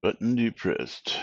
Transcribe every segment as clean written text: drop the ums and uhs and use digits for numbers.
Button depressed.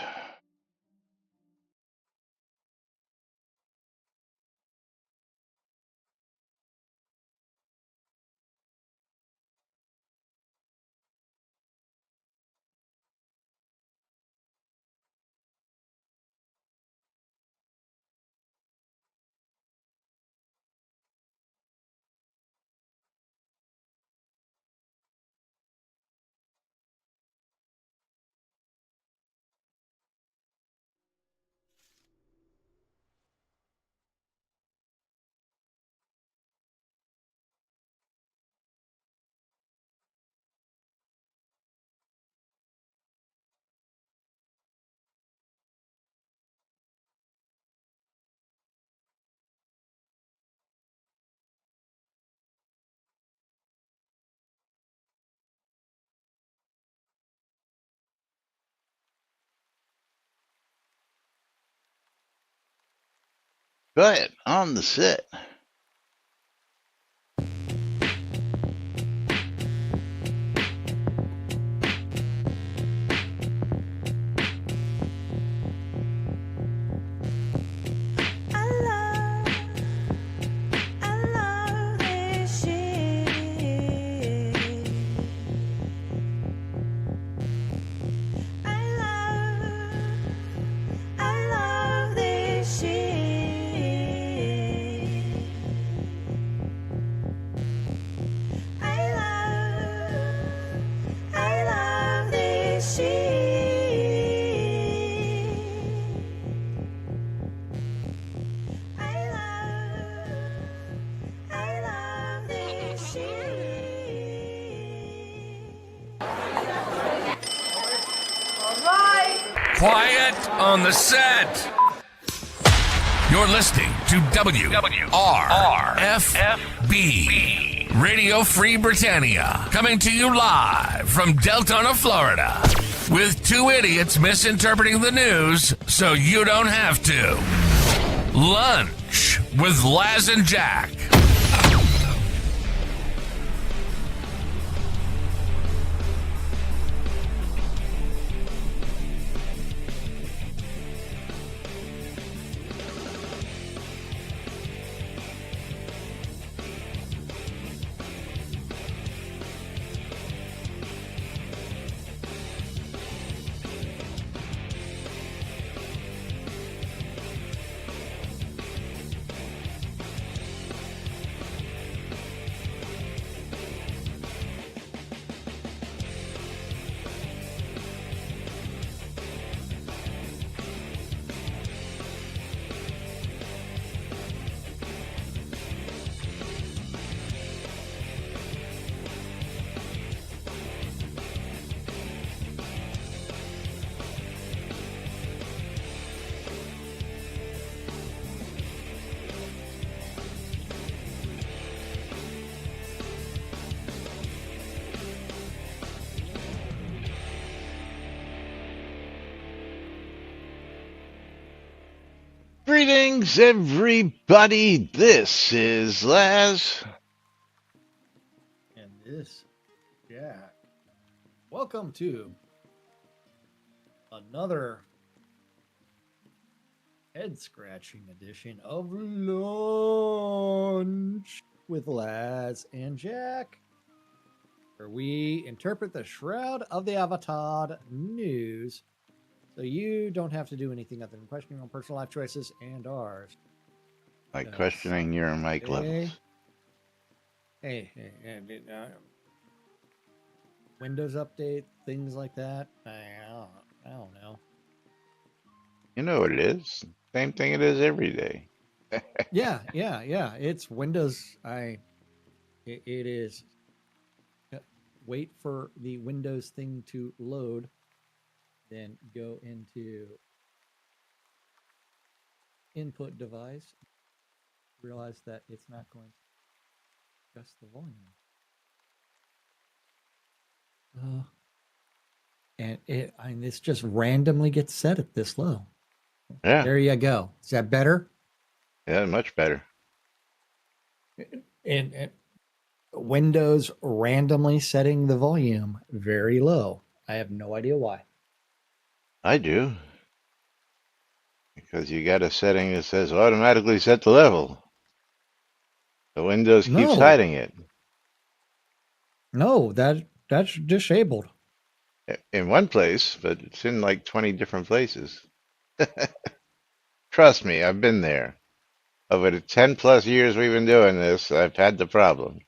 Quiet on the set. Quiet on the set. You're listening to WRFB Radio Free Britannia, coming to you live from Deltona, Florida, with two idiots misinterpreting the news so you don't have to. Lunch with Laz and Jack. Greetings, everybody. This is Laz. And this, Jack. Welcome to another head-scratching edition of Lunch with Laz and Jack, where we interpret the Shroud of the Avatar news so you don't have to do anything other than question your own personal life choices and ours. Like questioning your mic levels. Hey, Windows update, things like that. I don't know. You know what it is. Same thing it is every day. Yeah. It's Windows. It is. Wait for the Windows thing to load. Then go into input device. Realize that it's not going to adjust the volume. And this just randomly gets set at this low. Yeah. There you go. Is that better? Yeah, much better. And Windows randomly setting the volume very low. I have no idea why. I do, because you got a setting that says automatically set to level. The Windows keeps No, hiding it. no, that's disabled. In one place, but it's in like 20 different places. Trust me, I've been there. Over the 10 plus years we've been doing this, I've had the problem.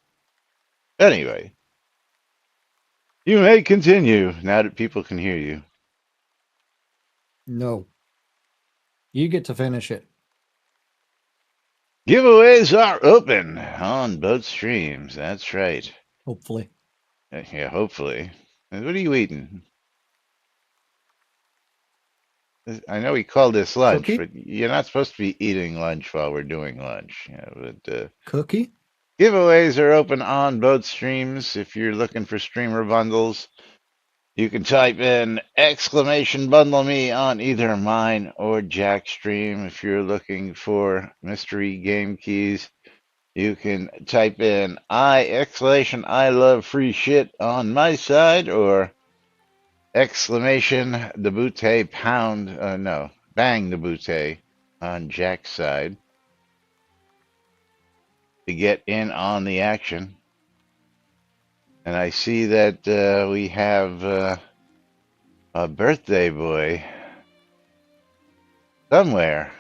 Anyway, you may continue now that people can hear you. No, you get to finish it. Giveaways are open on both streams. That's right. Hopefully, Yeah, hopefully. And what are you eating? I know we call this lunch, cookie, but you're not supposed to be eating lunch while we're doing lunch. But cookie. giveaways are open on both streams. If you're looking for streamer bundles, you can type in exclamation bundle me on either mine or Jack's stream. If you're looking for mystery game keys, you can type in I love free shit on my side, or exclamation the bootay pound no bang the bootay on Jack's side to get in on the action. And I see that we have a birthday boy somewhere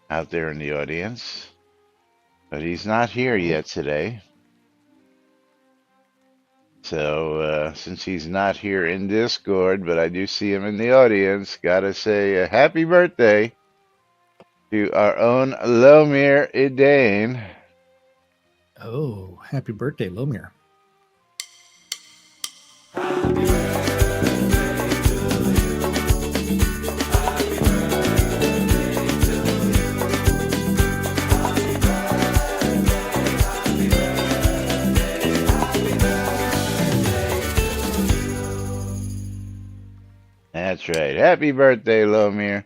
out there in the audience, but he's not here Oh, yet today. So since he's not here in Discord, but I do see him in the audience, gotta say a happy birthday to our own Lomir Idane. oh, happy birthday, Lomir. That's right. Happy birthday, Lomir.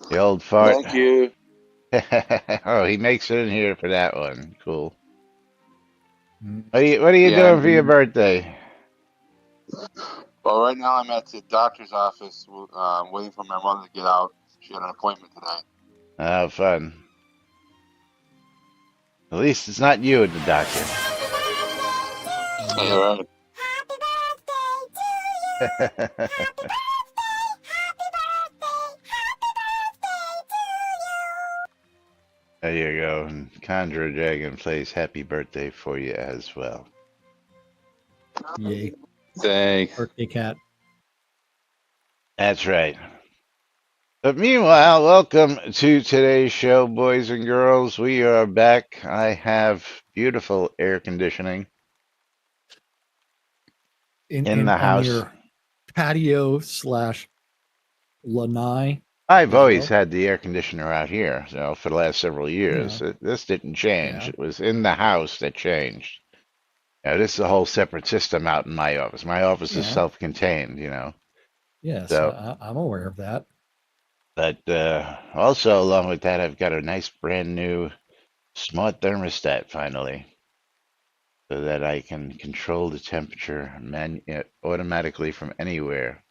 The old fart. Thank you. Oh, he makes it in here for that one. Cool. Mm. What are you Yeah, doing for your birthday? well, right now I'm at the doctor's office waiting for my mother to get out. She had an appointment today. Oh, fun. At least it's not you at the doctor. Yeah, right. There you go. And Conjure Dragon plays happy birthday for you as well. Yay, Thanks. birthday cat. That's right. But meanwhile, welcome to today's show, boys and girls. We are back. I have beautiful air conditioning in the On house. your patio slash lanai. I've as always well? had the air conditioner out here, so for the last several years. Yeah. This didn't change. Yeah. It was in the house that changed. This is a whole separate system out in my office. My office is Yeah. self-contained, you know. Yes, So, I'm aware of that. but also along with that, I've got a nice brand new smart thermostat finally, so that I can control the temperature automatically from anywhere.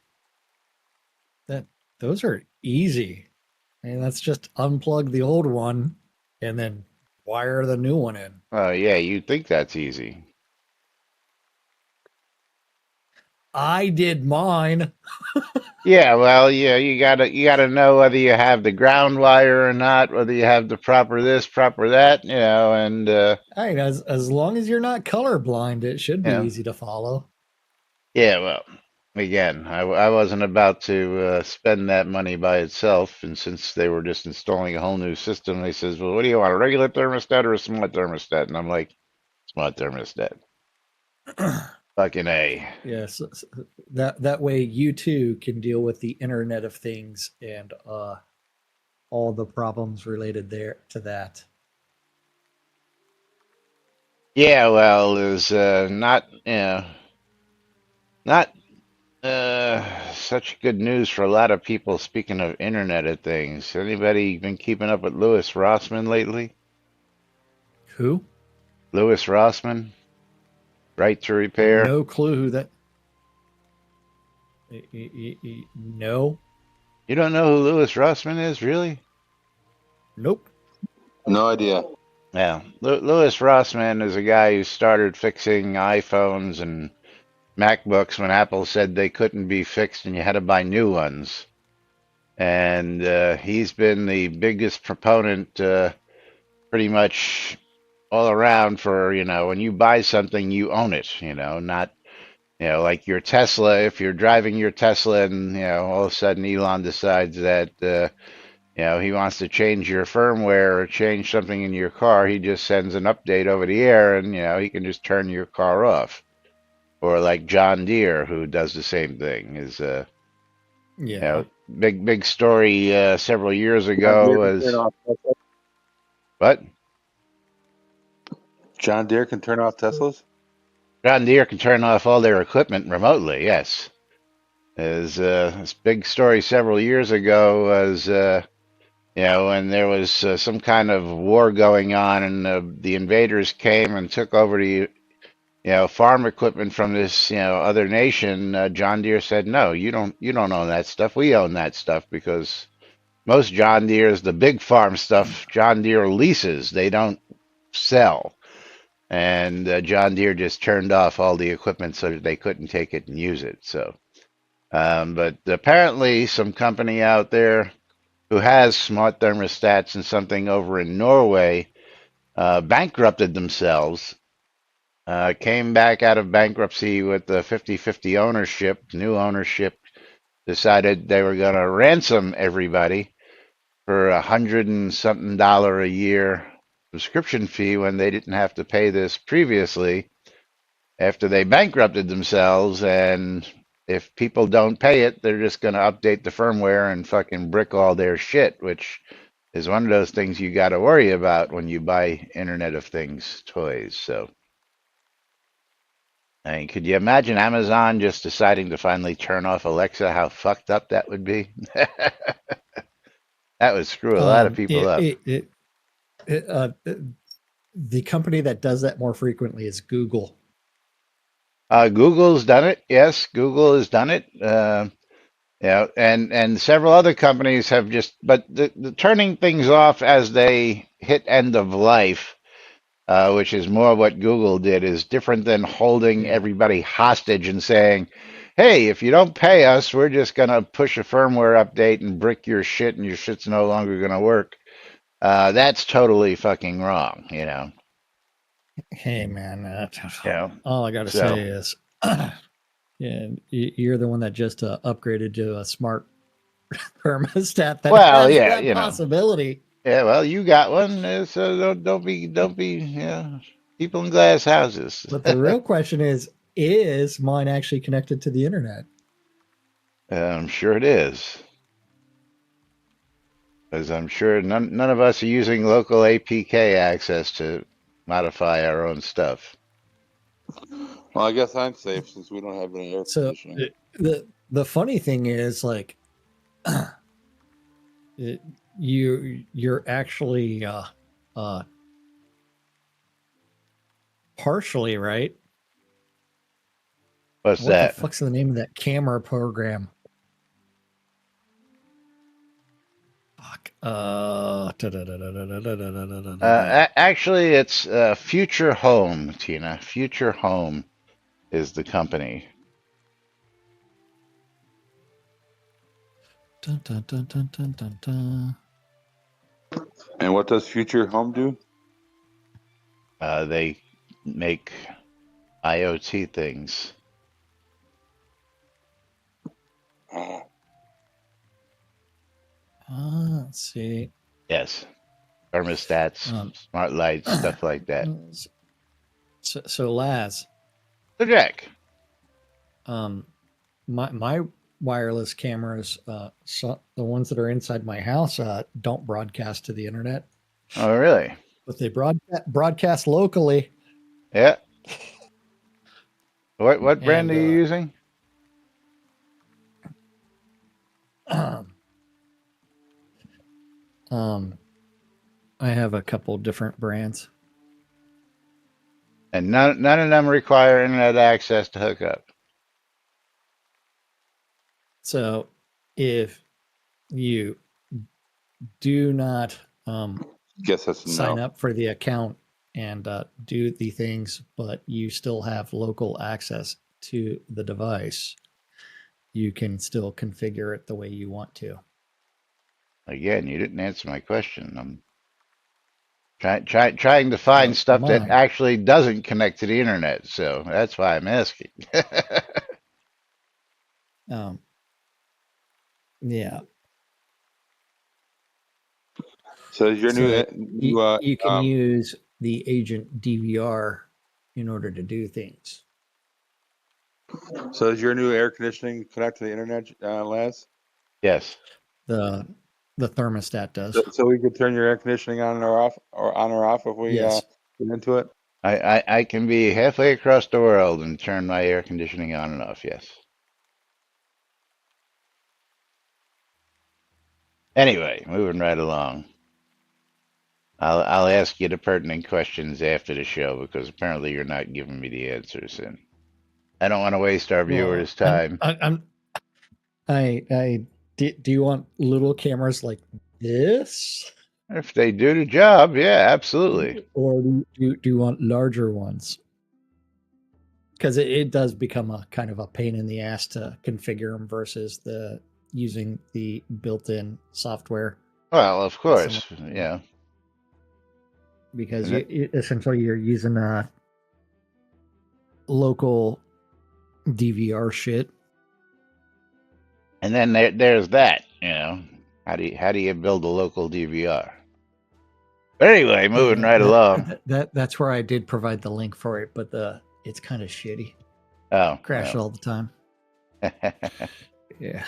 Those are easy. I mean, that's just unplug the old one and then wire the new one in. Oh yeah, you'd think that's easy. I did mine. Yeah, well, yeah, you gotta know whether you have the ground wire or not, whether you have the proper this, proper that, and I mean, as long as you're not colorblind, it should be you know, easy to follow. yeah. Well, again, I wasn't about to spend that money by itself, and since they were just installing a whole new system, they says, "Well, what do you want, a regular thermostat or a smart thermostat?" And I'm like, "Smart thermostat." Fucking A. Yes, that way you too can deal with the Internet of Things and all the problems related there to that. Yeah, well, there's not, not such good news for a lot of people. Speaking of Internet of Things, anybody been keeping up with Louis Rossman lately? Who? Louis Rossman, Right to Repair. No clue who that. No. You don't know who Louis Rossmann is, really? Nope. No idea. Yeah, Louis Rossmann is a guy who started fixing iPhones and MacBooks when Apple said they couldn't be fixed and you had to buy new ones. And he's been the biggest proponent, pretty much all around for, when you buy something, you own it, not, like your Tesla. If you're driving your Tesla and, all of a sudden Elon decides that, he wants to change your firmware or change something in your car, he just sends an update over the air and, he can just turn your car off. Or like John Deere, who does the same thing, is Yeah. big story several years John ago Deere can turn was off Teslas. what? John Deere can turn off Teslas. John Deere can turn off all their equipment remotely. Yes, is this big story several years ago was when there was some kind of war going on and the invaders came and took over the farm equipment from this other nation. John Deere said, no, you don't own that stuff. We own that stuff because most John Deere's the big farm stuff. John Deere leases; they don't sell. And John Deere just turned off all the equipment so that they couldn't take it and use it. So, but apparently, some company out there who has smart thermostats and something over in Norway bankrupted themselves. Came back out of bankruptcy with the 50-50 ownership, new ownership, decided they were going to ransom everybody for $100 and something a year subscription fee when they didn't have to pay this previously after they bankrupted themselves. And if people don't pay it, they're just going to update the firmware and fucking brick all their shit, which is one of those things you got to worry about when you buy Internet of Things toys. So, I mean, could you imagine Amazon just deciding to finally turn off Alexa? How fucked up that would be. That would screw a lot of people up. It, the company that does that more frequently is Google. Google's done it. Yes, Google has done it. And several other companies have just, but the turning things off as they hit end of life, which is more what Google did, is different than holding Yeah. everybody hostage and saying, hey, if you don't pay us, we're just going to push a firmware update and brick your shit and your shit's no longer going to work. That's totally fucking wrong, Hey, man. you know. All I got to So, say is, yeah, you're the one that just upgraded to a smart thermostat that well, has yeah, that possibility. yeah, well, you got one, so don't be, people in glass houses. But the real question is mine actually connected to the internet? I'm sure it is, because I'm sure none of us are using local APK access to modify our own stuff. Well, I guess I'm safe since we don't have any air So conditioning. the funny thing is, like, you're actually partially right. What's What the that? fuck's the name of that camera program? Fuck. Actually, it's Future Home, Tina. Future Home is the company. Dun, dun, dun, dun, dun, dun, dun. And what does Future Home do? They make IoT things. Let's see. Yes, thermostats, smart lights, stuff like that. So Laz, So, Jack, my wireless cameras, so the ones that are inside my house, don't broadcast to the internet, oh really? but they broadcast locally. Yeah. What brand And are you using? I have a couple different brands. And none of them require internet access to hook up. So if you do not Guess that's a sign no. up for the account and do the things, but you still have local access to the device, you can still configure it the way you want to. Again, you didn't answer my question. I'm trying to find Well, stuff that mine. actually doesn't connect to the internet, so that's why I'm asking. Um, yeah. So is your So new you can use the agent DVR in order to do things. so is your new air conditioning connect to the internet, Laz? Yes, The thermostat So, does. so we could turn your air conditioning on or off if we Yes. get into it. I can be halfway across the world and turn my air conditioning on and off. Yes. Anyway, moving right along. I'll ask you the pertinent questions after the show because apparently you're not giving me the answers, and I don't want to waste our Well, viewers' time. do you want little cameras like this? If they do the job, yeah, absolutely. Or do you want larger ones? Because it does become a kind of a pain in the ass to configure them versus the using the built-in software. Well, of that someone- course, yeah. Because And, essentially you're using a local DVR shit. and then there's that. How do you build a local DVR? But anyway, moving right along. That's where I did provide the link for it, but it's kind of shitty. Oh, Crash well. all the time. Yeah.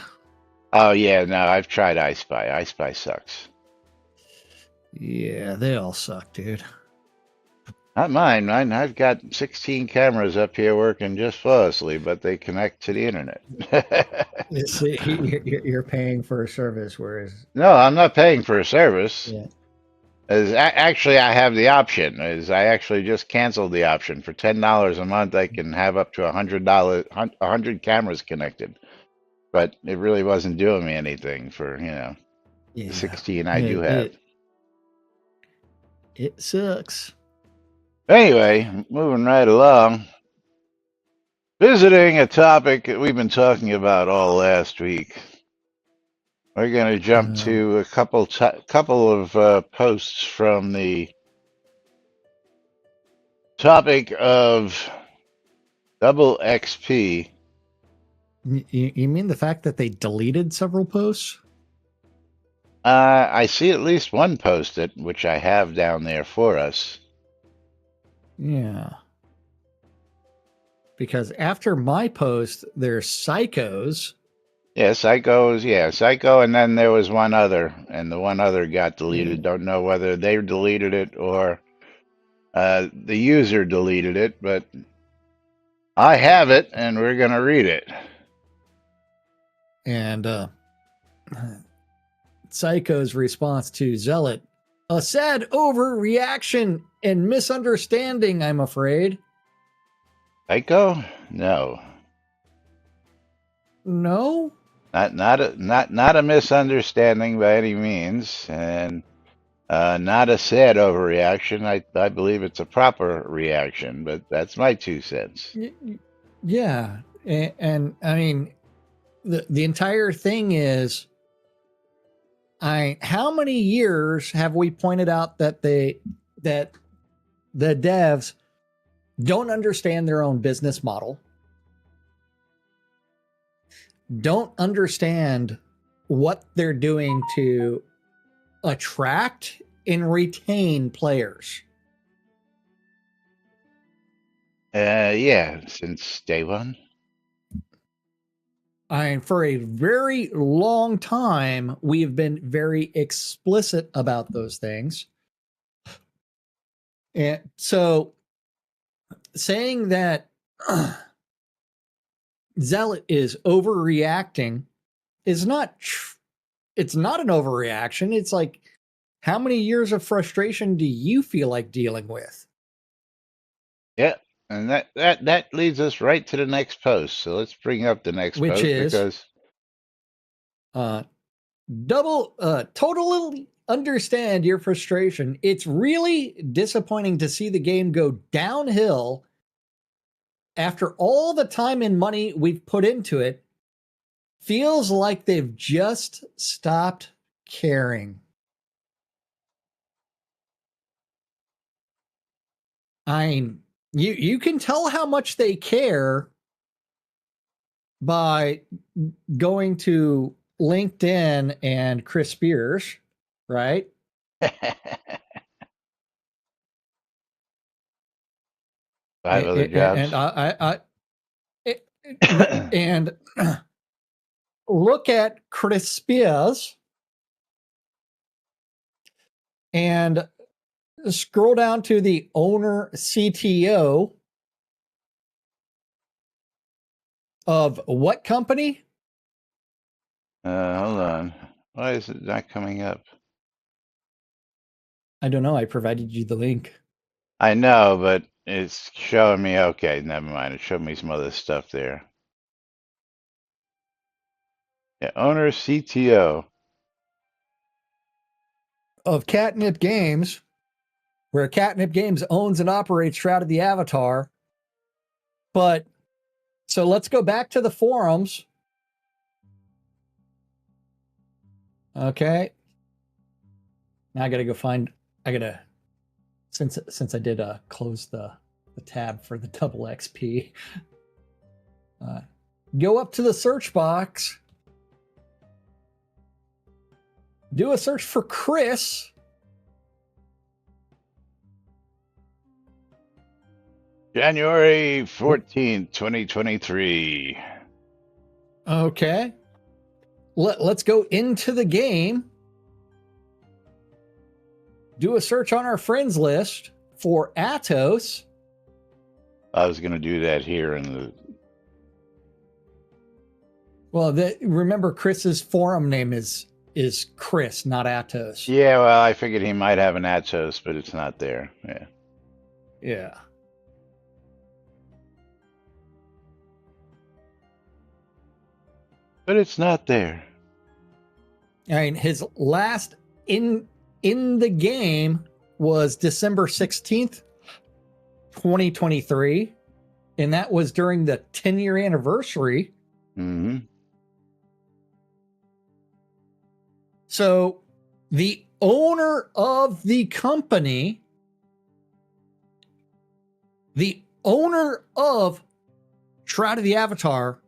Oh yeah, no, I've tried iSpy. iSpy sucks. Yeah, they all suck, dude. Not mine. I've got 16 cameras up here working just flawlessly, but they connect to the internet. See, you're paying for a service, whereas No, I'm not paying for a service. yeah, Actually, I have the option. I actually just canceled the option for $10 a month. I can have up to $100, 100 cameras connected, but it really wasn't doing me anything for the yeah, 16 I do have. It sucks. Anyway, moving right along. Visiting a topic that we've been talking about all last week. We're going to jump to a couple of posts from the topic of double XP. You mean the fact that they deleted several posts? I see at least one post which I have down there for us. Yeah. Because after my post, there's Psychos. Yeah, Psycho, and then there was one other, and the one other got deleted. Don't know whether they deleted it or the user deleted it, but I have it, and we're going to read it. And Psycho's response to Zealot, a sad overreaction and misunderstanding, I'm afraid. Psycho? No. No? Not a misunderstanding by any means, and not a sad overreaction. I believe it's a proper reaction, but that's my 2 cents. Yeah. And I mean, the entire thing is, how many years have we pointed out that the devs don't understand their own business model, don't understand what they're doing to attract and retain players? Yeah, since day one. For a very long time, we have been very explicit about those things. And so saying that Zealot is overreacting is it's not an overreaction. It's like, how many years of frustration do you feel like dealing with? Yeah, and that leads us right to the next post. So let's bring up the next Which post is because Totally understand your frustration. It's really disappointing to see the game go downhill after all the time and money we've put into it. Feels like they've just stopped caring. I mean, you can tell how much they care by going to LinkedIn and Chris Spears, right? Five other jobs. And look at Chris Spears and scroll down to the owner CTO of what company? Hold on. Why is it not coming up? I don't know. I provided you the link. I know, but it's showing me. Okay, never mind. It showed me some other stuff there. Yeah, owner CTO. Of Catnip Games, where Catnip Games owns and operates Shroud of the Avatar. But so let's go back to the forums. Okay. Now I gotta go find. I gotta since I did close the tab for the double XP. Go up to the search box. Do a search for Chris. January 14th, 2023. Okay. Let's go into the game. Do a search on our friends list for Atos. I was going to do that here in the. Well, remember Chris's forum name is Chris, not Atos. Yeah, well, I figured he might have an Atos, but it's not there. Yeah. Yeah. But it's not there. I mean, his last in the game was December 16th, 2023. And that was during the 10-year anniversary. Mm-hmm. So the owner of the company, the owner of Shroud of the Avatar,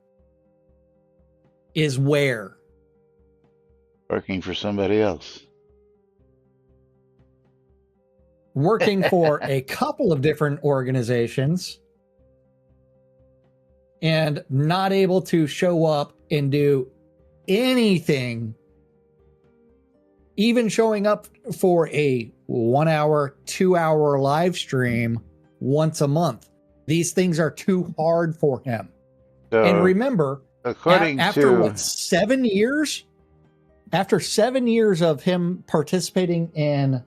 is where? Working for somebody else. Working for a couple of different organizations and not able to show up and do anything, even showing up for a 1 hour, 2 hour live stream once a month. These things are too hard for him. So, and remember, after 7 years, after 7 years of him participating in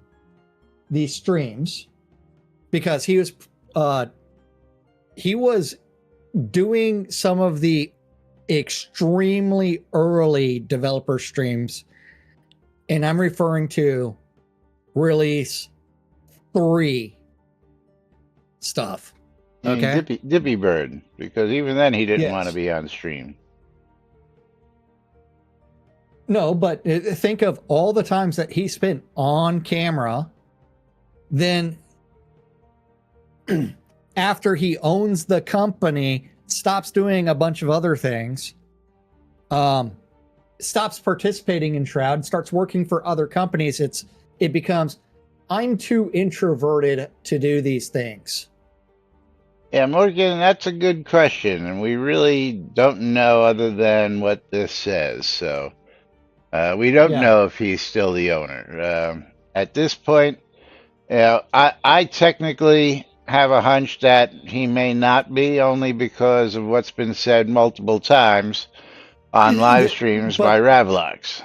these streams, because he was doing some of the extremely early developer streams, and I'm referring to release 3 stuff. Okay, Dippy Bird, because even then he didn't want to be on stream. No, but think of all the times that he spent on camera. Then after he owns the company, stops doing a bunch of other things, stops participating in Shroud, starts working for other companies. It becomes, I'm too introverted to do these things. Yeah, Morgan, that's a good question, and we really don't know other than what this says. So we don't know if he's still the owner. At this point, I technically have a hunch that he may not be, only because of what's been said multiple times on live streams by Ravlox.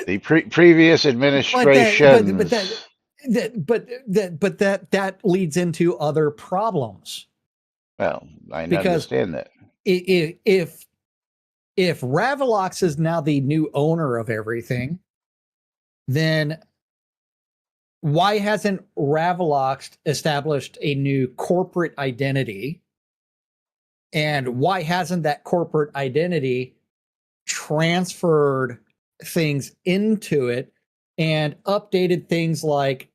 The previous administration. But that leads into other problems. Well, I understand that. if Ravalox is now the new owner of everything, then why hasn't Ravalox established a new corporate identity? And why hasn't that corporate identity transferred things into it and updated things like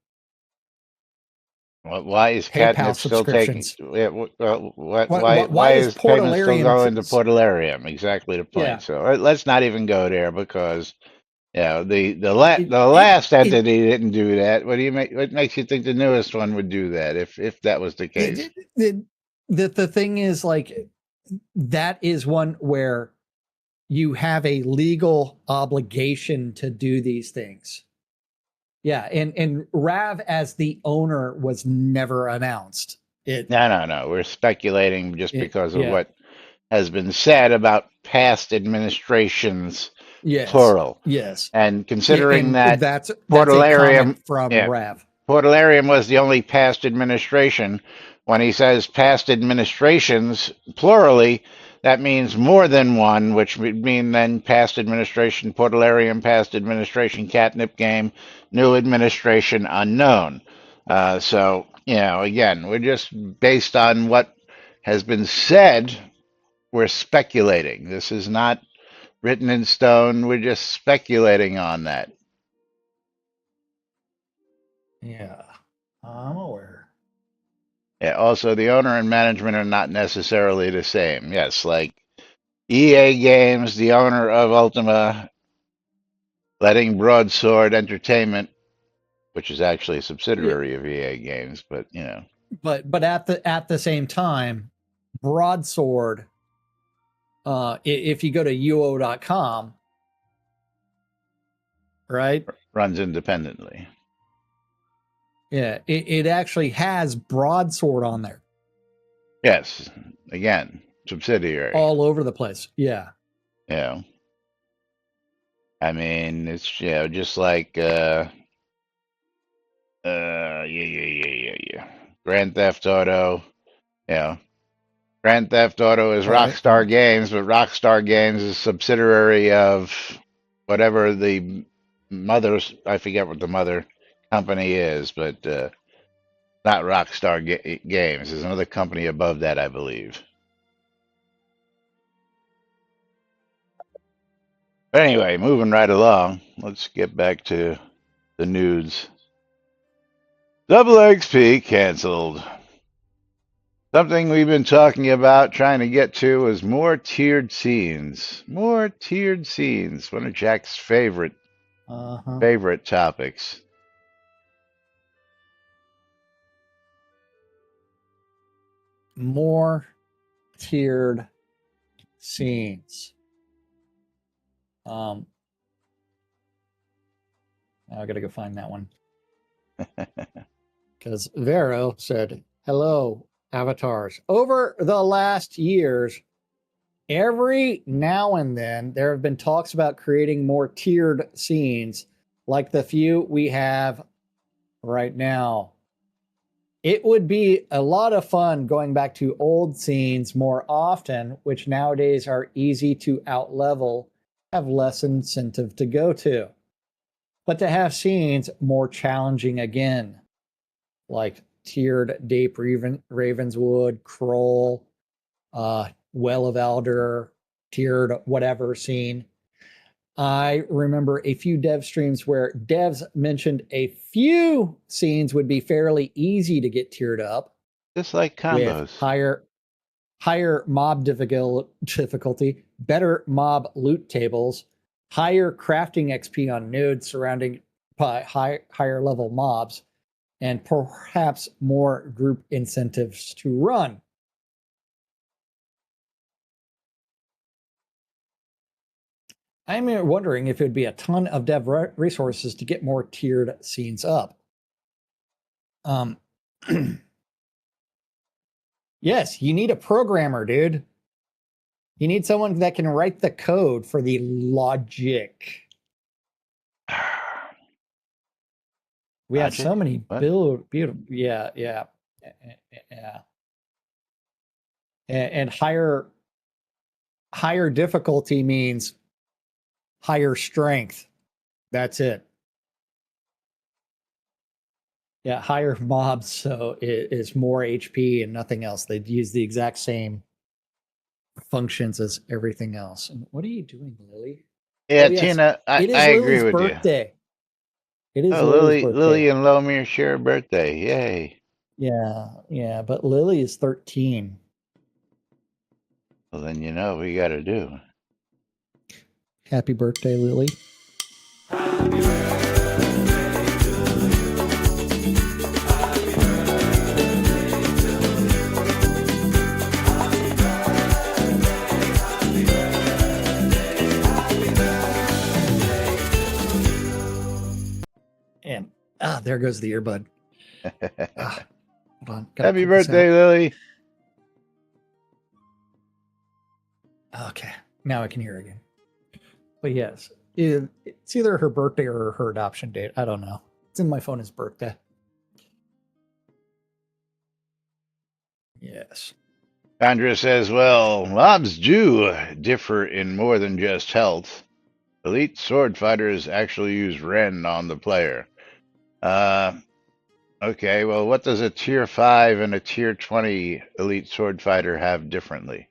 Why is PayPal Catnip still taking? subscriptions? Why Why is is payment still Portalarium? going to Portalarium? Exactly the Yeah, point. So let's not even go there because it, the it, last it, entity didn't do that. What makes you think the newest one would do that if that was the case? the thing is, like, that is one where you have a legal obligation to do these things. Yeah, and Rav as the owner was never announced. No. We're speculating just because of Yeah, what has been said about past administrations, yes, plural, yes, and considering and that that's a comment Portalarium, from yeah, Rav. Portalarium was the only past administration. When he says past administrations, plurally, that means more than one, which would mean then past administration Portalarium, past administration Catnip Game, new administration unknown. So, again, we're just based on what has been said, we're speculating. This is not written in stone. We're just speculating on that. Yeah, I'm aware. Yeah, also, the owner and management are not necessarily the same. Yes, like EA Games, the owner of Ultima, letting Broadsword Entertainment, which is actually a Yeah, subsidiary of EA Games, but but at the same time, Broadsword. If you go to uo.com, right? runs independently. Yeah, it actually has Broadsword on there, Yes, again, subsidiary. all over the place. Yeah, You know, I mean, it's just like yeah. Grand Theft Auto, you know, Grand Theft Auto is right, Rockstar Games, but Rockstar Games is a subsidiary of whatever the I forget what the mother company is, but not Games. There's another company above that, I believe. But anyway, moving right along, let's get back to the news. Double XP canceled. Something we've been talking about, trying to get to, is more tiered scenes. More tiered scenes. One of Jack's uh-huh. favorite topics. More tiered scenes. Now I gotta go find that one because Vero said, "Hello, avatars." Over the last years, every now and then there have been talks about creating more tiered scenes, like the few we have right now. It would be a lot of fun going back to old scenes more often, which nowadays are easy to outlevel, have less incentive to go to. But to have scenes more challenging again, like tiered Dape Ravenswood, Kroll, Well of Elder, tiered whatever scene. I remember a few dev streams where devs mentioned a few scenes would be fairly easy to get tiered up Just like with combos. higher mob difficulty, better mob loot tables, higher crafting XP on nodes surrounding by higher level mobs, and perhaps more group incentives to run. I'm wondering if it would be a ton of dev resources to get more tiered scenes up. Um, yes, you need a programmer, dude. You need someone that can write the code for the logic. We have Logic? so many What? beautiful, yeah, and higher higher difficulty means higher strength. That's it. Yeah, higher mobs, so it is more HP and nothing else. They'd use the exact same functions as everything else. And what are you doing, Lily? Yeah, Oh yes, Tina, it I is agree Lily's with you. birthday. It is Oh, Lily's Lily birthday. and Lomir share a birthday. Yay. Yeah, but Lily is 13. Well, then you know what we got to do. Happy birthday, Lily. And there goes the earbud. Hold on. Gotta Happy pull this birthday, Lily. out. Okay. Now I can hear again. But yes, it's either her birthday or her adoption date. I don't know. It's in my phone as birthday. Yes. Chandra says, well, mobs do differ in more than just health. Elite sword fighters actually use Ren on the player. Okay, well, what does a tier 5 and a tier 20 elite sword fighter have differently?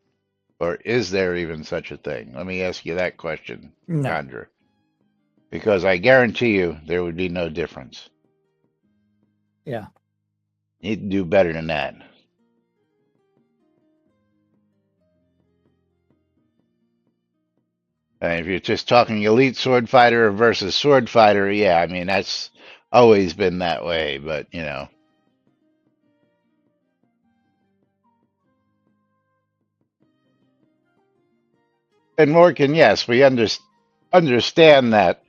Or is there even such a thing? Let me ask you that question, No. Chandra. Because I guarantee you there would be no difference. Yeah. You need to do better than that. And if you're just talking elite sword fighter versus sword fighter, yeah, I mean, that's always been that way, but, you know. And Morgan, yes, we understand that.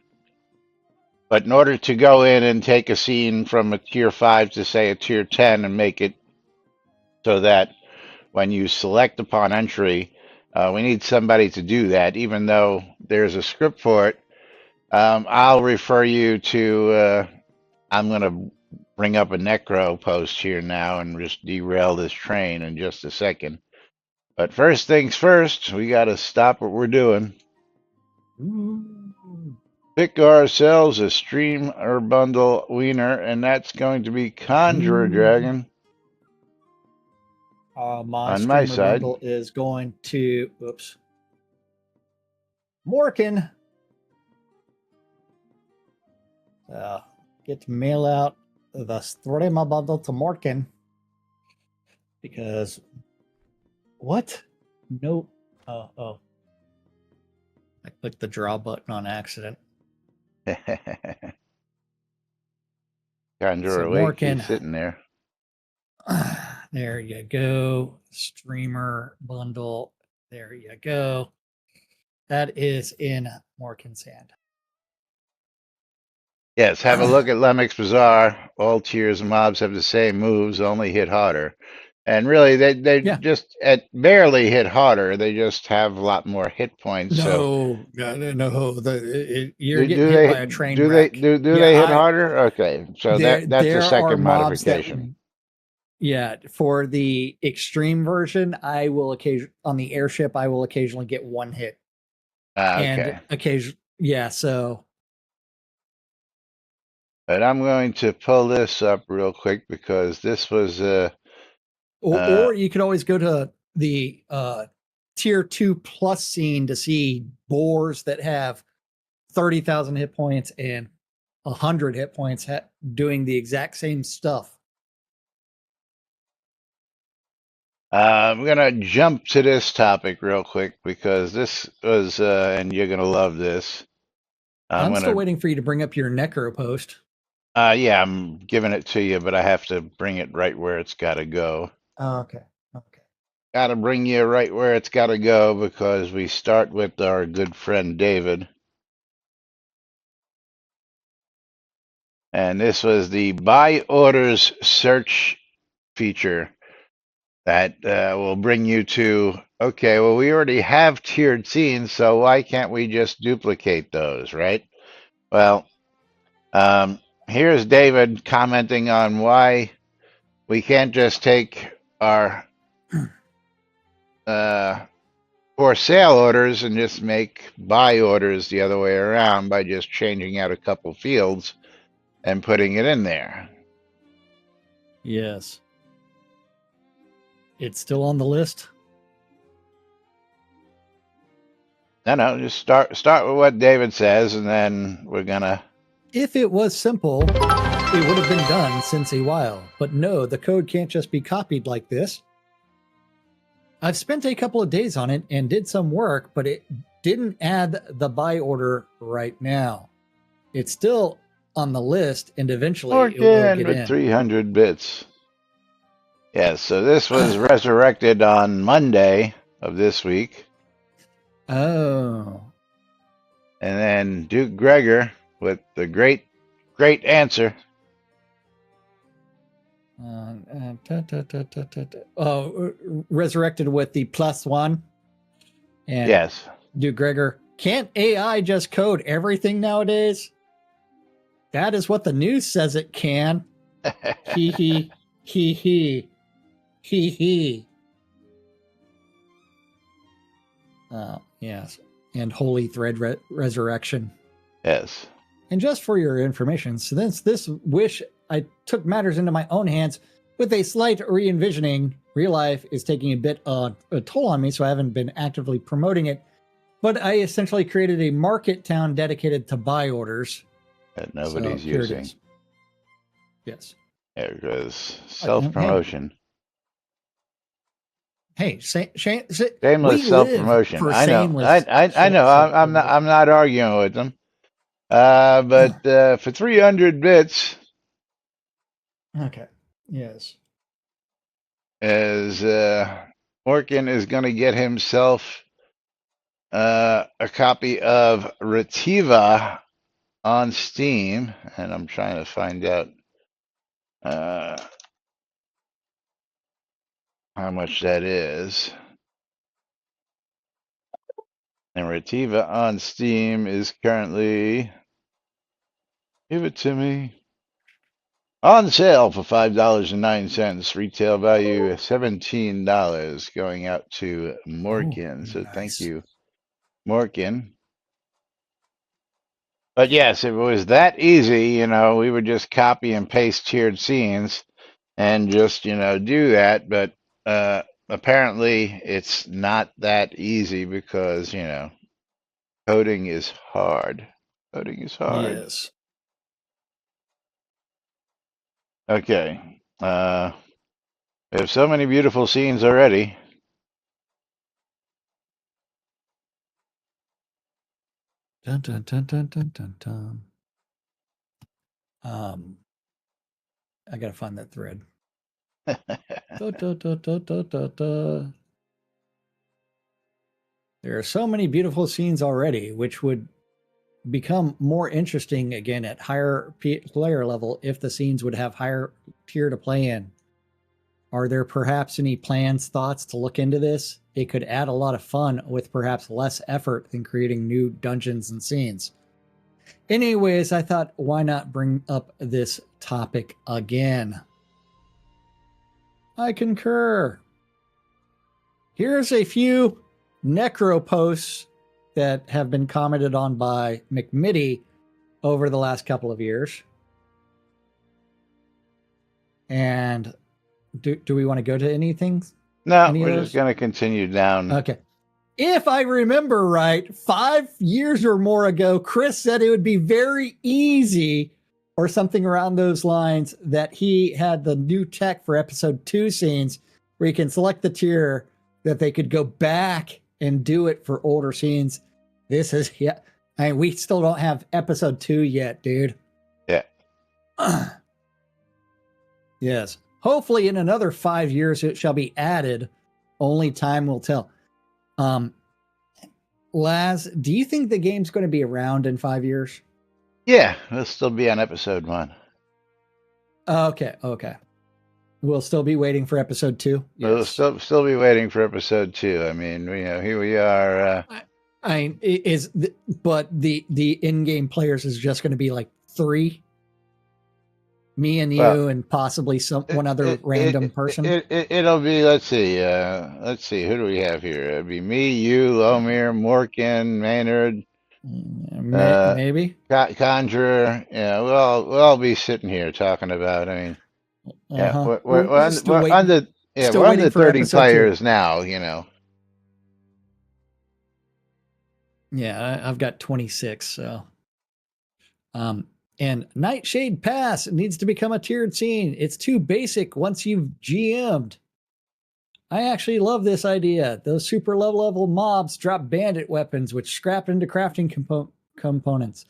But in order to go in and take a scene from a tier 5 to, say, a tier 10 and make it so that when you select upon entry, we need somebody to do that, even though there's a script for it. I'll refer you to, I'm going to bring up a Necro post here now and just derail this train in just a second. But first things first, we got to stop what we're doing. Pick ourselves a stream or bundle wiener, and that's going to be Conjurer Dragon. My On my streamer side. bundle is going to Morkin. Get to mail out the streamer bundle to Morkin. Because what? No. Oh. I clicked the draw button on accident. Conjurer So awake, Morkin. he's sitting there. There you go. Streamer bundle. There you go. That is in Morkin's hand. Yes, have a look at Lemmick's Bazaar. All tiers of mobs have the same moves, only hit harder. And really, they Yeah. just barely hit harder. They just have a lot more hit points. No. You're Do getting hit they by a train do wreck. they do they hit harder? Okay, so that's a There are second mobs that modification. yeah, for the extreme version, I will on the airship I will occasionally get one hit. Okay. And yeah, so But I'm going to pull this up real quick because this was or you could always go to the tier 2 plus scene to see boars that have 30,000 hit points and 100 hit points doing the exact same stuff. I'm gonna jump to this topic real quick because this was and you're gonna love this. I'm still waiting for you to bring up your Necro post. Yeah, I'm giving it to you, but I have to bring it right where it's got to go. Oh, okay. Got to bring you right where it's got to go because we start with our good friend David. And this was the buy orders search feature that will bring you to, okay, well, we already have tiered scenes, so why can't we just duplicate those, right? Well, here's David commenting on why we can't just take our for sale orders and just make buy orders the other way around by just changing out a couple fields and putting it in there. Yes. It's still on the list. No, just start with what David says, and then we're gonna. If it was simple, it would have been done since a while. But no, the code can't just be copied like this. I've spent a couple of days on it and did some work, but it didn't add the buy order right now. It's still on the list, and eventually it will get with in. 300 bits. Yeah, so this was resurrected on Monday of this week. Oh. And then Duke Gregor with the great answer. Resurrected with the +1. And Yes. Duke Gregor, can't AI just code everything nowadays? That is what the news says it can. Hee hee, hee hee, hee hee. Yes. And Holy Thread Resurrection. Yes. And just for your information, since this wish, I took matters into my own hands with a slight re-envisioning. Real life is taking a bit of a toll on me, so I haven't been actively promoting it. But I essentially created a market town dedicated to buy orders. That nobody's So, here it using. is. Yes. There goes self-promotion. Hey, Shameless self-promotion. I know. I know. I'm not arguing with them. But for 300 bits, okay. Yes. as Morgan is going to get himself a copy of Retiva on Steam, and I'm trying to find out how much that is. And Retiva on Steam is currently, give it to me, on sale for $5.09. Retail value $17, going out to Morgan. So nice. thank you, Morgan. But yes, if it was that easy, we would just copy and paste tiered scenes and just, do that. But apparently it's not that easy because, coding is hard. Coding is hard. Yes. Okay. We have so many beautiful scenes already. Dun, dun, dun, dun, dun, dun, dun. I gotta find that thread. Da, da, da, da, da, da, da. There are so many beautiful scenes already, which would become more interesting again at higher player level if the scenes would have higher tier to play in. Are there perhaps any plans, thoughts to look into this? It could add a lot of fun with perhaps less effort than creating new dungeons and scenes. Anyways, I thought, why not bring up this topic again? I concur. Here's a few necro posts that have been commented on by McMitty over the last couple of years. And do we want to go to anything? No, we're just going to continue down. Okay. If I remember right, 5 years or more ago, Chris said it would be very easy or something around those lines that he had the new tech for episode 2 scenes where you can select the tier that they could go back and do it for older scenes. This is, yeah. I mean, we still don't have episode 2 yet, dude. Yeah. Yes. Hopefully in another 5 years it shall be added. Only time will tell. Laz, do you think the game's going to be around in 5 years? Yeah, we'll still be on episode 1. Okay. We'll still be waiting for episode 2. Yes. We'll still be waiting for episode 2. I mean, here we are. But the in-game players is just going to be like 3. Me and Well, you and possibly one other random person. it'll be, let's see, who do we have here? It'll be me, you, Lomir, Morgan, Maynard, uh, Maybe. Conjurer. Yeah, we'll all be sitting here talking about. I mean, yeah, Uh-huh. we're Still we're waiting. under yeah Still we're under waiting for 30 episode 2. players now. You know. Yeah, I've got 26. So, and Nightshade Pass needs to become a tiered scene. It's too basic once you've GM'd. I actually love this idea. Those super low level mobs drop bandit weapons, which scrap into crafting components.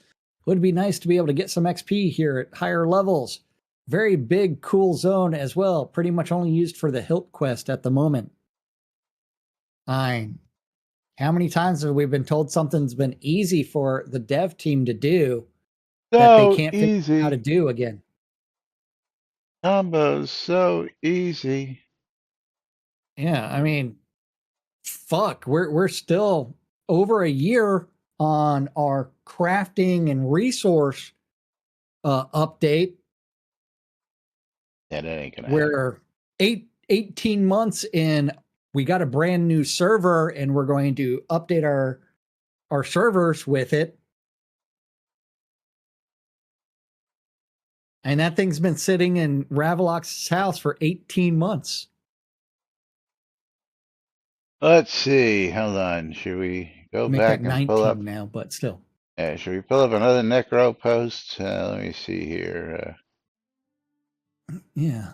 Would be nice to be able to get some XP here at higher levels. Very big, cool zone as well. Pretty much only used for the hilt quest at the moment. Fine. How many times have we been told something's been easy for the dev team to do that they So can't figure out how to easy. do again? Combos so easy. Yeah, I mean, fuck, we're still over a year on our crafting and resource update. Yeah, that ain't gonna happen. We're 18 months in. We got a brand new server, and we're going to update our servers with it. And that thing's been sitting in Ravelox's house for 18 months. Let's see. Hold on. Should we go Make back that and pull 19 up? now, but still. Yeah, should we pull up another Necro post? Let me see here. Yeah.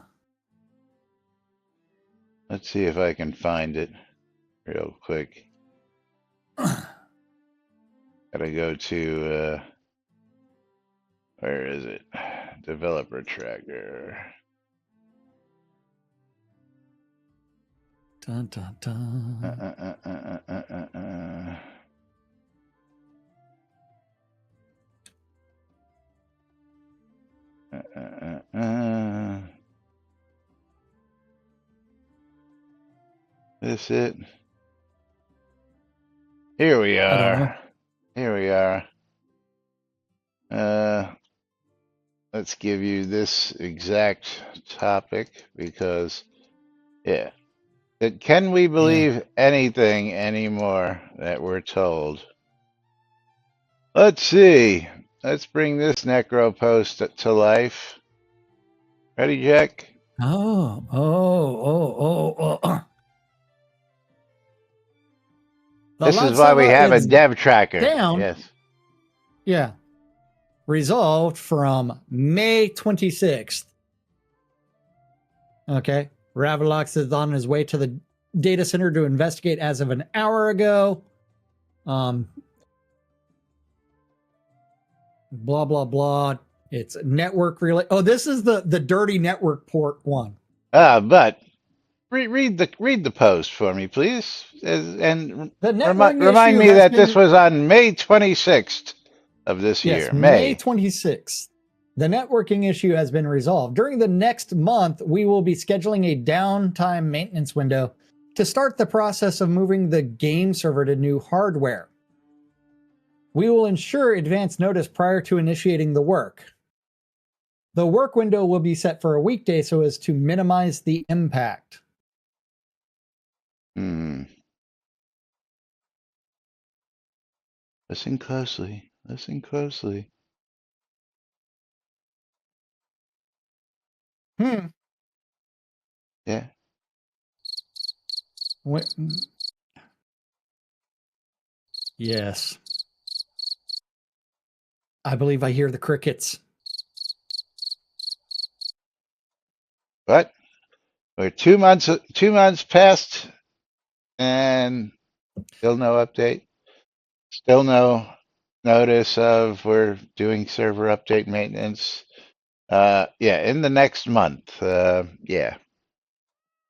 Let's see if I can find it real quick. Gotta go to where is it? Developer tracker. Dun, dun, dun. This it? Here we I don't know. are. Here we are. Let's give you this exact topic because, yeah. Can we believe anything anymore that we're told? Let's see. Let's bring this Necro post to life. Ready, Jack? Oh. The This is why we Latsava have a is dev tracker. down. Yes. Yeah. Resolved from May 26th. Okay. Ravelox is on his way to the data center to investigate as of an hour ago. Blah, blah, blah. It's network relay. Oh, this is the dirty network port one. But read the post for me, please, and remind me that this was on May 26th of this year. Yes, May 26th. The networking issue has been resolved. During the next month, we will be scheduling a downtime maintenance window to start the process of moving the game server to new hardware. We will ensure advance notice prior to initiating the work. The work window will be set for a weekday so as to minimize the impact. Listen closely. Listen closely. Yeah. What? Yes. I believe I hear the crickets. But we're 2 months past and still no update. Still no notice of we're doing server update maintenance. In the next month. Yeah.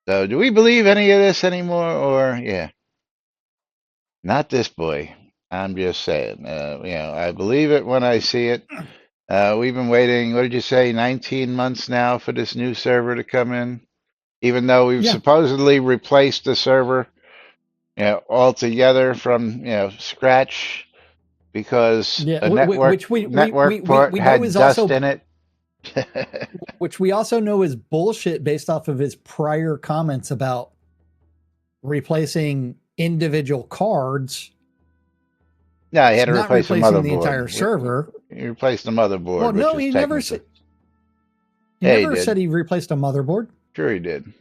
So do we believe any of this anymore or yeah? Not this boy. I'm just saying. I believe it when I see it. We've been waiting, what did you say, 19 months now for this new server to come in? Even though we've supposedly replaced the server, altogether from, scratch because a network port had dust in it. which we also know is bullshit based off of his prior comments about replacing individual cards. No, he had to Not replace the replacing the entire motherboard. server. He replaced the motherboard, Well, which no, is he never technically. said. He Yeah, he never did. said he replaced a motherboard. Sure, he did.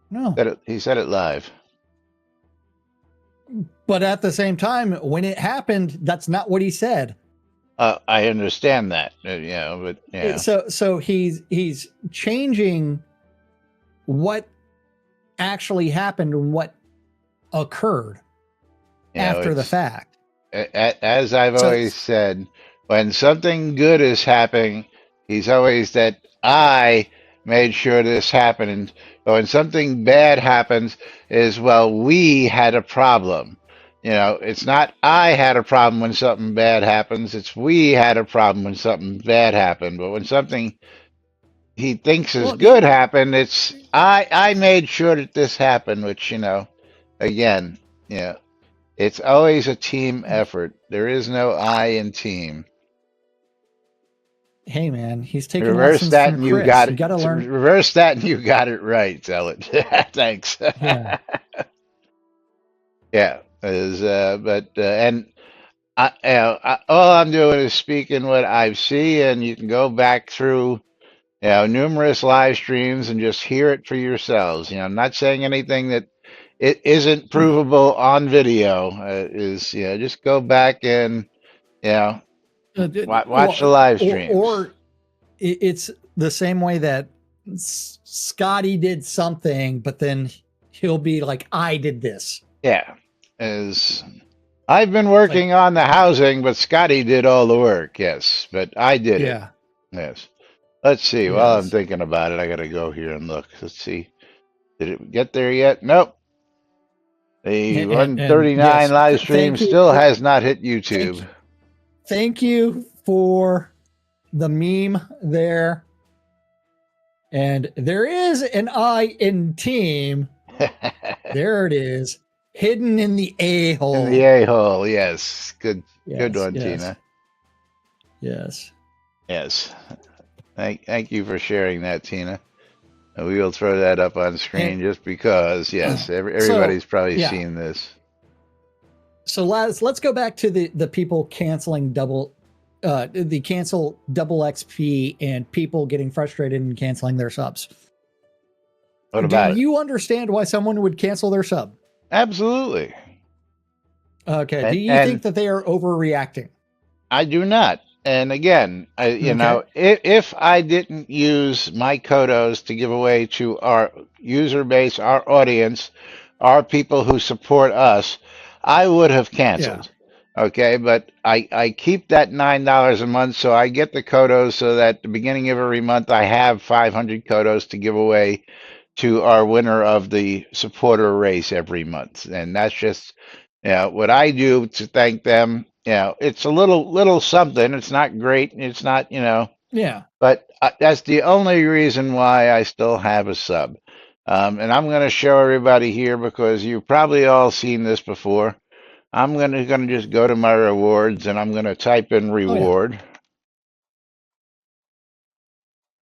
No. He said it live. But at the same time, when it happened, that's not what he said. I understand that. Yeah, but yeah. So he's changing what actually happened and what occurred after the fact. As I've always said, when something good is happening, he's always that I made sure this happened. But when something bad happens, is well, we had a problem. It's not I had a problem when something bad happens. It's we had a problem when something bad happened. But when something he thinks is good happened, it's I made sure that this happened. Which again, it's always a team effort. There is no I in team. Hey man, he's taking Reverse lessons that from and you Chris. got You it. got to learn. Reverse that and you got it right. Tell it. Thanks. Yeah. Yeah. And all I'm doing is speaking what I see, and you can go back through numerous live streams and just hear it for yourselves. I'm not saying anything that it isn't provable on video. Just go back and watch the live streams. Or it's the same way that Scotty did something, but then he'll be like, I did this. Yeah. As I've been working on the housing, but Scotty did all the work. Yes, but I did it. Yes. Let's see. Yes. While I'm thinking about it, I got to go here and look. Let's see. Did it get there yet? Nope. The 139 live stream still has not hit YouTube. Thank you for the meme there. And there is an I in team. There it is. Hidden in the a-hole. In the a-hole, yes. Good one, yes. Tina. Yes. Yes. Thank you for sharing that, Tina. We will throw that up on screen just because, yes, everybody's probably seen this. So let's go back to the people canceling double XP and people getting frustrated and canceling their subs. What about it? Do you understand why someone would cancel their sub? Absolutely. Okay. Do you think that they are overreacting? I do not. And again, if I didn't use my kodos to give away to our user base, our audience, our people who support us, I would have canceled. Yeah. Okay, but I keep that $9 a month, so I get the kodos so that at the beginning of every month I have 500 kodos to give away to our winner of the supporter race every month. And that's just what I do to thank them. It's a little something. It's not great. It's not, Yeah. But that's the only reason why I still have a sub. And I'm going to show everybody here because you've probably all seen this before. I'm going to just go to my rewards and I'm going to type in reward.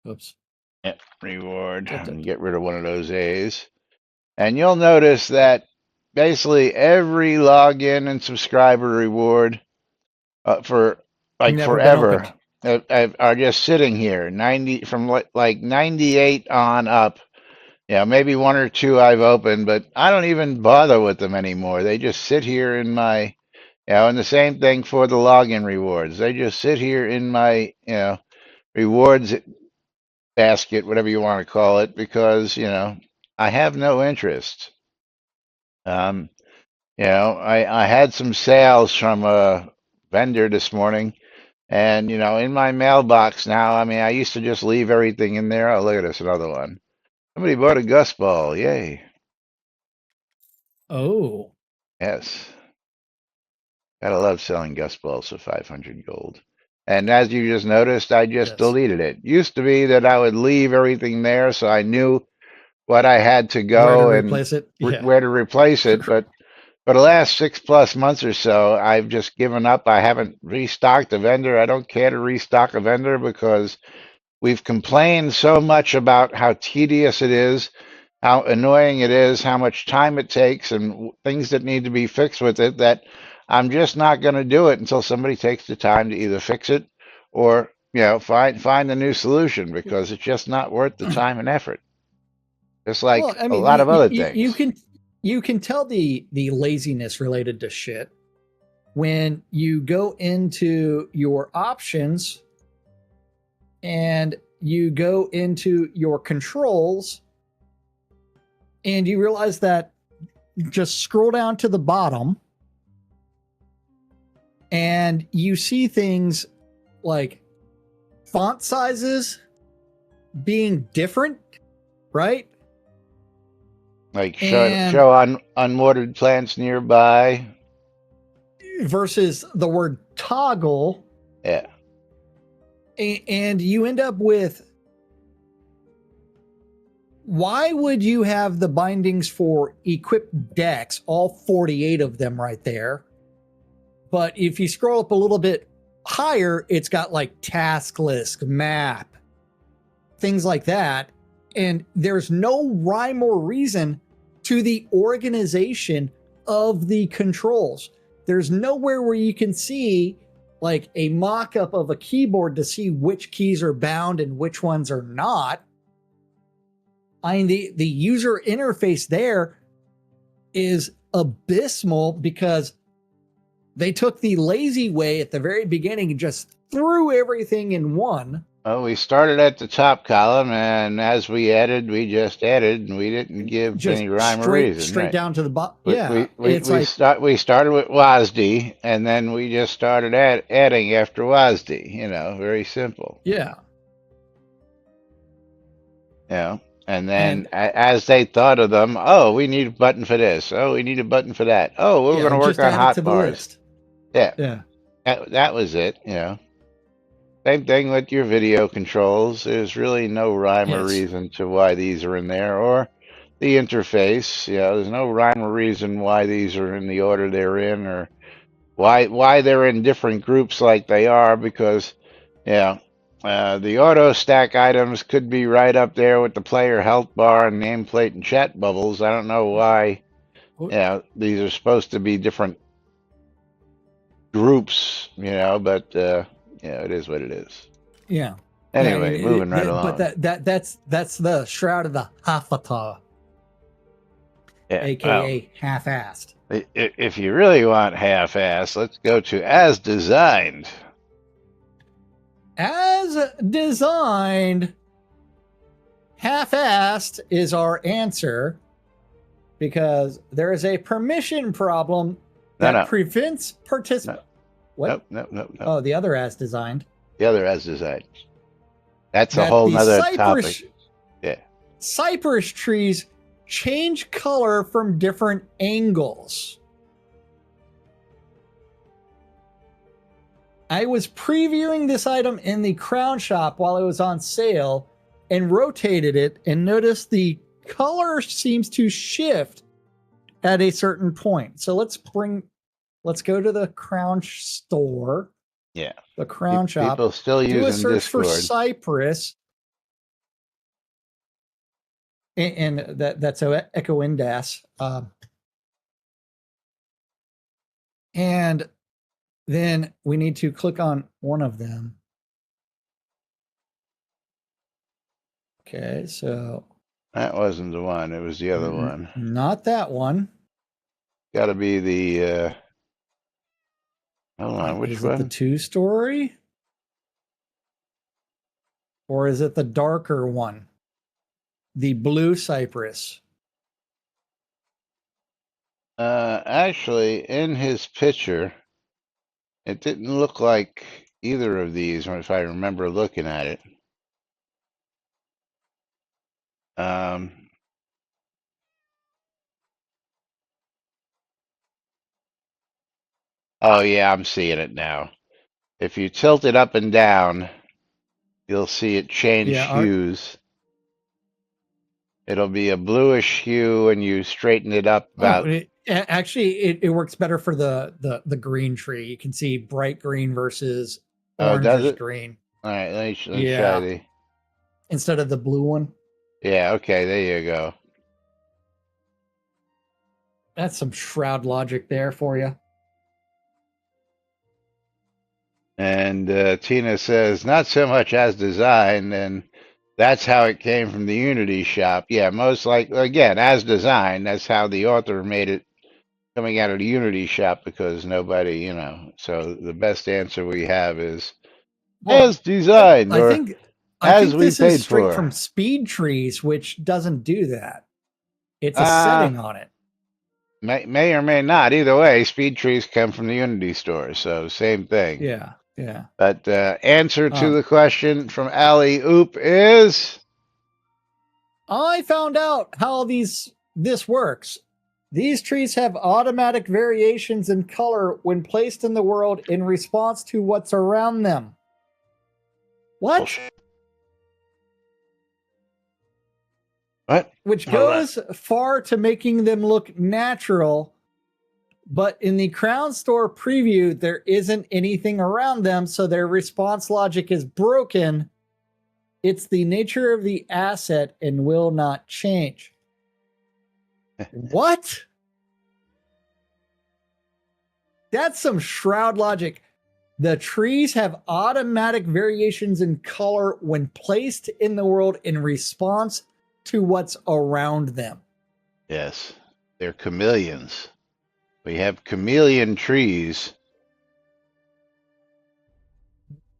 Oops. Yep, reward. And get rid of one of those A's. And you'll notice that basically every login and subscriber reward for like forever are just sitting here. 90 from like 98 on up. Maybe one or two I've opened, but I don't even bother with them anymore. They just sit here in my, and the same thing for the login rewards. They just sit here in my, rewards basket, whatever you want to call it, because, I have no interest. I had some sales from a vendor this morning, and, in my mailbox now, I used to just leave everything in there. Oh, look at this, another one. Somebody bought a Gus ball. Yay. Oh. Yes. Gotta love selling Gus balls for 500 gold. And as you just noticed, I just deleted it. Used to be that I would leave everything there so I knew what I had to go where to replace it. Where to replace it. But for the last 6+ months or so, I've just given up. I haven't restocked a vendor. I don't care to restock a vendor because we've complained so much about how tedious it is, how annoying it is, how much time it takes, and things that need to be fixed with it, that I'm just not going to do it until somebody takes the time to either fix it or, find a new solution, because it's just not worth the time and effort. Just Well, like I a mean, lot of other you things. can tell the laziness related to shit when you go into your options and you go into your controls and you realize that just scroll down to the bottom and you see things like font sizes being different, right? Like And show unwatered plants nearby. versus the word toggle, Yeah. and you end up with, why would you have the bindings for equipped decks, all 48 of them right there? But if you scroll up a little bit higher, it's got like task list, map, things like that. And there's no rhyme or reason to the organization of the controls. There's nowhere where you can see like a mock-up of a keyboard to see which keys are bound and which ones are not. I mean, the user interface there is abysmal because they took the lazy way at the very beginning and just threw everything in one. Well, we started at the top column, and as we added, we just added, and we didn't give Just any rhyme or reason, straight right? down to the bottom. We Yeah, we we it's we like, start we started with WASD, and then we just started adding after WASD. Very simple. yeah. And then And as they thought of them, oh, we need a button for this. Oh, we need a button for that. Oh, we're yeah, going to work just on add it to the hotbars. list. Yeah, Yeah. that was it. Same thing with your video controls. There's really no rhyme or Yes. reason to why these are in there, or the interface. There's no rhyme or reason why these are in the order they're in, or why they're in different groups like they are, because the auto stack items could be right up there with the player health bar and nameplate and chat bubbles. I don't know why these are supposed to be different groups, but it is what it is. Yeah. Yeah. Anyway, moving right But along. that's the Shroud of the Hafata, Yeah, well, aka half-assed. if you really want half-ass, let's go to as designed. As designed, half-assed is our answer because there is a permission problem that No, prevents participant. no, What? nope. Oh, the other as designed. The other as designed. That's a That whole the nother topic. Yeah. cypress trees change color from different angles. I was previewing this item in the Crown Shop while it was on sale and rotated it and noticed the color seems to shift at a certain point. So let's go to the Crown store, Yeah. the Crown Shop, People still do a using search for Discord. cypress. And that's Echo Indas. And then we need to click on one of them. Okay, so That wasn't the one. It was the other one. Not that one. Got to be the. Hold on, which Is it the one? 2-story? Or is it the darker one? The blue cypress. Actually, in his picture, it didn't look like either of these, if I remember looking at it. Oh yeah, I'm seeing it now. If you tilt it up and down, you'll see it change hues. It'll be a bluish hue, and you straighten it up about. It works better for the green tree. You can see bright green versus Oh, does orangish it? green. All right, let me try the. instead of the blue one. Yeah, okay, there you go. That's some Shroud logic there for you. And Tina says, not so much as designed, and that's how it came from the Unity shop. Yeah, most likely, again, as designed, that's how the author made it coming out of the Unity shop because nobody, so the best answer we have is Well, as designed I or think as we this is paid straight from for. Speed Trees, which doesn't do that. It's a Uh, setting on it. may or may not. Either way, speed trees come from the Unity store, so same thing. Yeah, yeah. But answer to Um, the question from Alley Oop is I found out how this works. These trees have automatic variations in color when placed in the world in response to what's around them. What? bullshit. What? Which Hold on. goes far to making them look natural. But in the Crown Store preview, there isn't anything around them, so their response logic is broken. It's the nature of the asset and will not change. What? That's some Shroud logic. The trees have automatic variations in color when placed in the world in response to what's around them. Yes, they're chameleons. We have chameleon trees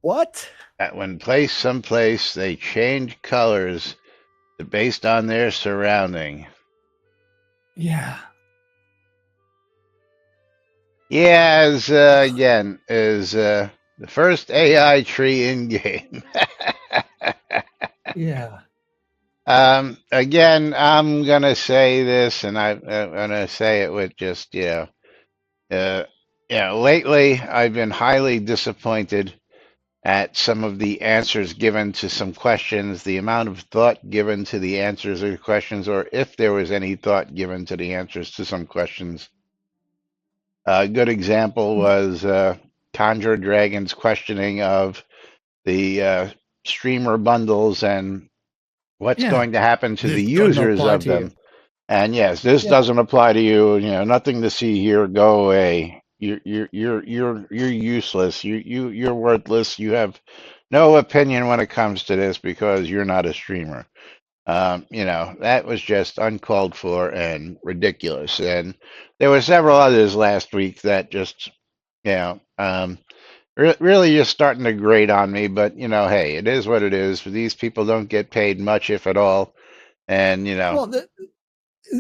What? that, when placed someplace, they change colors based on their surrounding. Yeah. Yeah, again, is the first AI tree in game. Yeah. Again, I'm gonna say this, and I'm gonna say it with just lately I've been highly disappointed at some of the answers given to some questions, the amount of thought given to the answers of questions, or if there was any thought given to the answers to some questions. A good example was Conjure Dragon's questioning of the streamer bundles and what's Yeah. going to happen to the This doesn't users apply of to you. them. And yes, this Yeah. doesn't apply to you. Nothing to see here. Go away. You're useless. You're worthless. You have no opinion when it comes to this because you're not a streamer. That was just uncalled for and ridiculous. And there were several others last week that just, you know, um, really just starting to grate on me. But hey, it is what it is. These people don't get paid much, if at all. And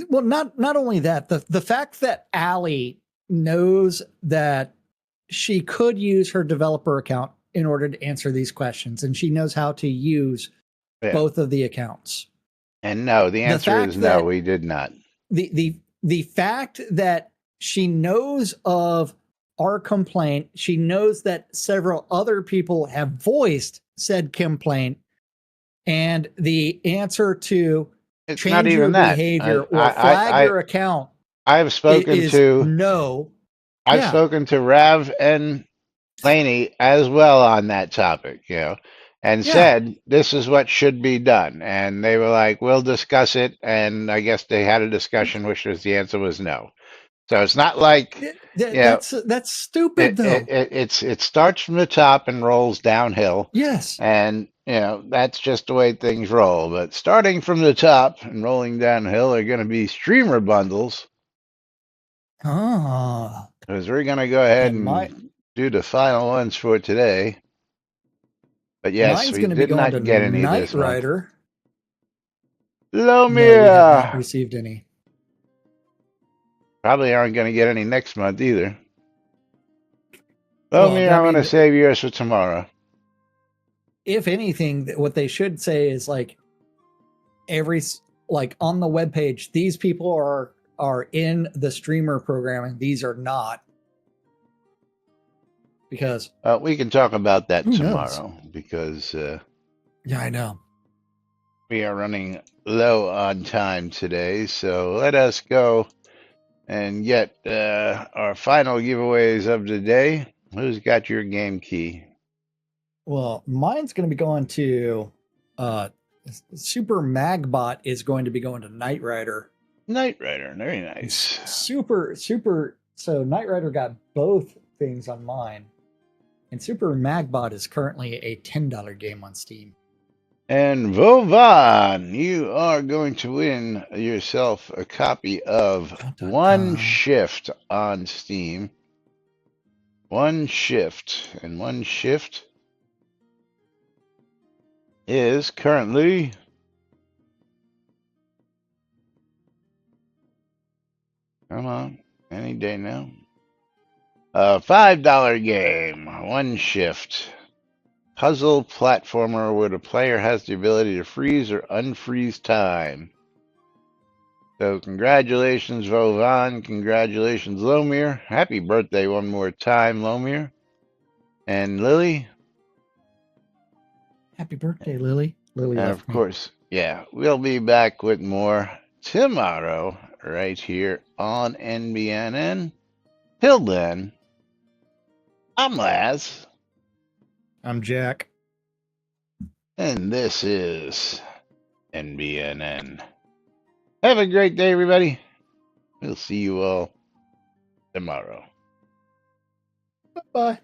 Well, not only that, the fact that Allie knows that she could use her developer account in order to answer these questions, and she knows how to use yeah. both of the accounts. And no, the answer is no, we did not. The fact that she knows of our complaint, she knows that several other people have voiced said complaint, and the answer to It's change not your even that. behavior or flag your account I've spoken is to no. I've spoken to Rav and Laney as well on that topic, and said this is what should be done. And they were like, we'll discuss it. And I guess they had a discussion, which was the answer was no. So it's not like That's stupid though. It starts from the top and rolls downhill. Yes. And that's just the way things roll. But starting from the top and rolling downhill are going to be streamer bundles. Because we're going to go ahead and do the final ones for today. But yes, mine's we did not get any this month. Rider. Lomia! No, we have not received any. Probably aren't going to get any next month either. Lomia, I'm going to save yours for tomorrow. If anything, what they should say is like on the webpage, these people are in the streamer programming. These are not. Because we can talk about that tomorrow because I know we are running low on time today. So let us go and get our final giveaways of the day. Who's got your game key? Well, mine's going to be going to Super Magbot is going to be going to Knight Rider. Knight Rider, very nice. Super. So Knight Rider got both things on mine. And Super Magbot is currently a $10 game on Steam. And Vovan, you are going to win yourself a copy of One Shift on Steam. One Shift. And One Shift is currently come on, any day now. A $5 game, One Shift. Puzzle platformer where the player has the ability to freeze or unfreeze time. So congratulations, Vovan. Congratulations, Lomir. Happy birthday one more time, Lomir. And Lily. Happy birthday, Lily. Lily And left of me. course, yeah, we'll be back with more tomorrow right here on NBNN. Till then, I'm Laz. I'm Jack. And this is NBNN. Have a great day, everybody. We'll see you all tomorrow. Bye.